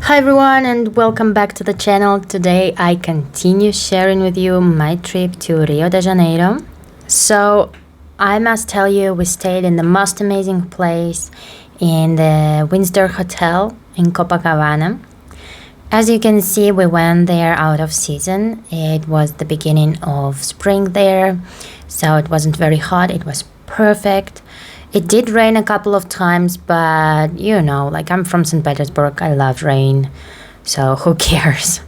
Hi everyone and welcome back to the channel. Today I continue sharing with you my trip to Rio de Janeiro. So I must tell you, we stayed in the most amazing place in the Windsor Hotel in Copacabana. As you can see, we went there out of season. It was the beginning of spring there, so it wasn't very hot. It was perfect. It did rain a couple of times, but you know, like I'm from St. Petersburg, I love rain, so who cares?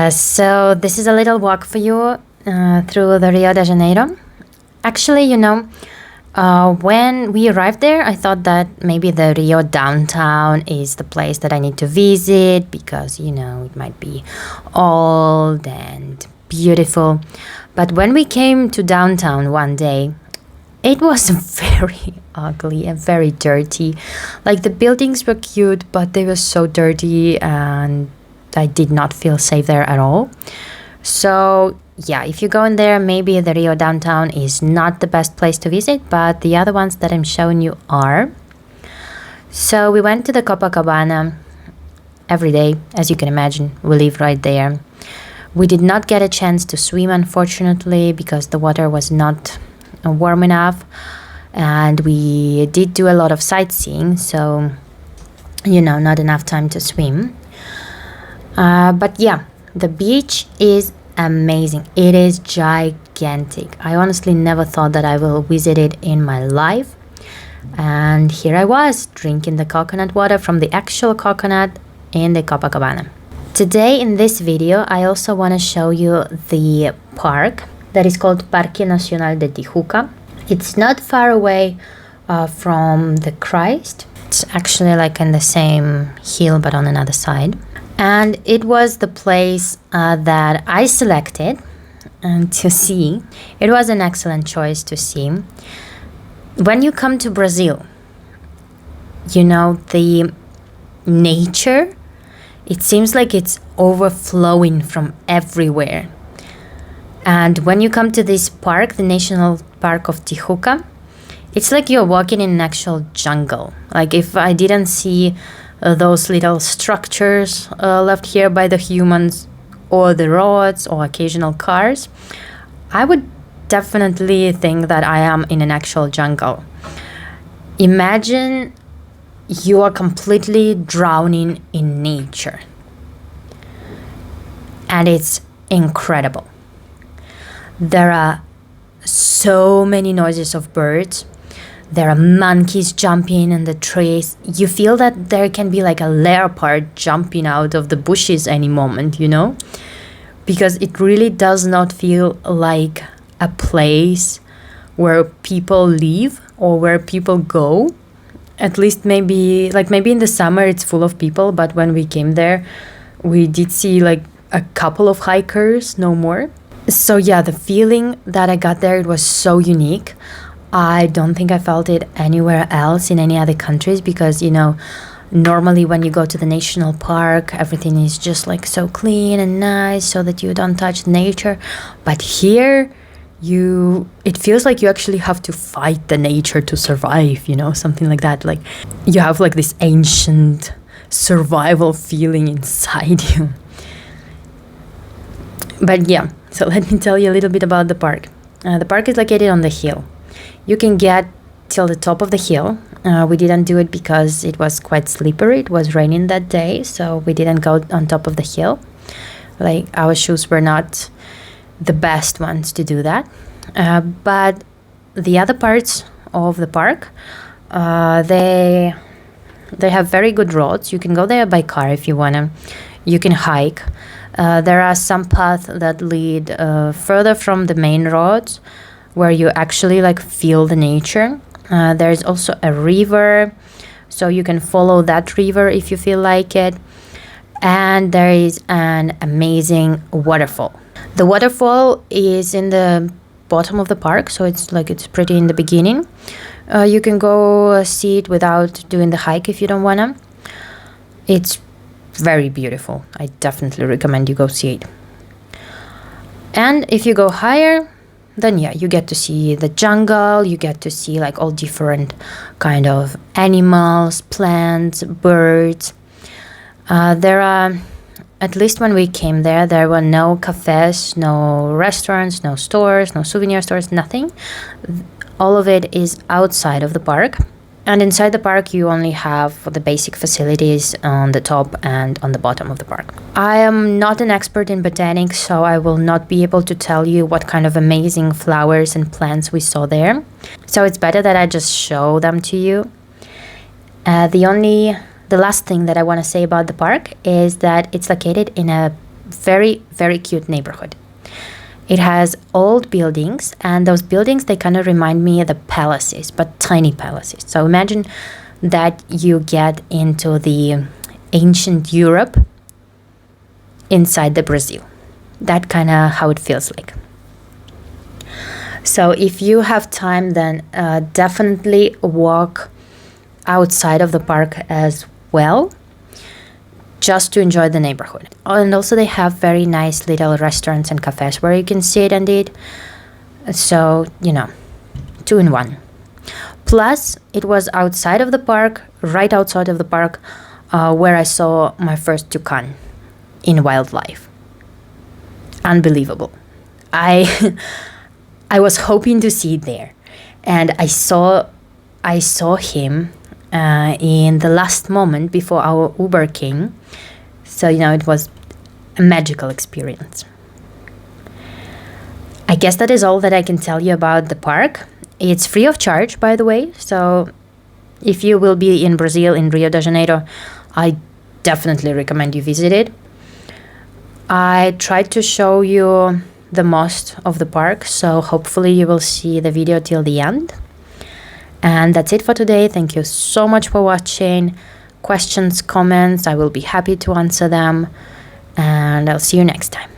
So this is a little walk for you through the Rio de Janeiro. Actually, when we arrived there, I thought that maybe the Rio downtown is the place that I need to visit because, it might be old and beautiful. But when we came to downtown one day, it was very ugly and very dirty. Like the buildings were cute, but they were so dirty and I did not feel safe there at all. So yeah, if you go in there, maybe the Rio downtown is not the best place to visit, but the other ones that I'm showing you are. So we went to the Copacabana every day, as you can imagine. We live right there. We did not get a chance to swim, unfortunately, because the water was not warm enough, and we did do a lot of sightseeing, so not enough time to swim. But yeah, the beach is amazing. It is gigantic. I honestly never thought that I will visit it in my life, and here I was drinking the coconut water from the actual coconut in the Copacabana. Today in this video I also want to show you the park that is called Parque Nacional de Tijuca. It's not far away from the Christ. It's actually like in the same hill but on another side. And it was the place that I selected to see. It was an excellent choice to see. When you come to Brazil, the nature, it seems like it's overflowing from everywhere. And when you come to this park, the National Park of Tijuca, it's like you're walking in an actual jungle. Like if I didn't see those little structures left here by the humans or the roads or occasional cars, I would definitely think that I am in an actual jungle. Imagine you are completely drowning in nature. And it's incredible. There are so many noises of birds. There are monkeys jumping in the trees. You feel that there can be like a leopard jumping out of the bushes any moment, Because it really does not feel like a place where people live or where people go. At least maybe in the summer it's full of people, but when we came there, we did see like a couple of hikers, no more. So yeah, the feeling that I got there, it was so unique. I don't think I felt it anywhere else in any other countries because, normally when you go to the national park, everything is just like so clean and nice so that you don't touch nature. But here, it feels like you actually have to fight the nature to survive, something like that. Like you have like this ancient survival feeling inside you. But yeah, so let me tell you a little bit about the park. The park is located on the hill. You can get till the top of the hill. We didn't do it because it was quite slippery. It was raining that day, so we didn't go on top of the hill. Like our shoes were not the best ones to do that. But the other parts of the park, they have very good roads. You can go there by car if you wanna. You can hike. There are some paths that lead further from the main roads where you actually like feel the nature. There's also a river, so you can follow that river if you feel like it. And there is an amazing waterfall. The waterfall is in the bottom of the park, so it's pretty in the beginning. You can go see it without doing the hike if you don't wanna. It's very beautiful. I definitely recommend you go see it. And if you go higher, then yeah, you get to see the jungle, you get to see like all different kind of animals, plants, birds. There are, at least when we came there, there were no cafes, no restaurants, no stores, no souvenir stores, nothing. All of it is outside of the park. And inside the park, you only have the basic facilities on the top and on the bottom of the park. I am not an expert in botanics, so I will not be able to tell you what kind of amazing flowers and plants we saw there. So it's better that I just show them to you. The last thing that I want to say about the park is that it's located in a very, very cute neighborhood. It has old buildings, and those buildings, they kind of remind me of the palaces, but tiny palaces. So imagine that you get into the ancient Europe inside the Brazil. That kind of how it feels like. So if you have time, then definitely walk outside of the park as well, just to enjoy the neighborhood. And also they have very nice little restaurants and cafes where you can sit and eat. So, 2 in 1. Plus, it was outside of the park, right outside of the park, where I saw my first toucan in wildlife. Unbelievable. I was hoping to see it there. And I saw him in the last moment before our Uber came. So, it was a magical experience. I guess that is all that I can tell you about the park. It's free of charge, by the way. So if you will be in Brazil, in Rio de Janeiro, I definitely recommend you visit it. I tried to show you the most of the park, so hopefully you will see the video till the end. And that's it for today. Thank you so much for watching. Questions, comments, I will be happy to answer them. And I'll see you next time.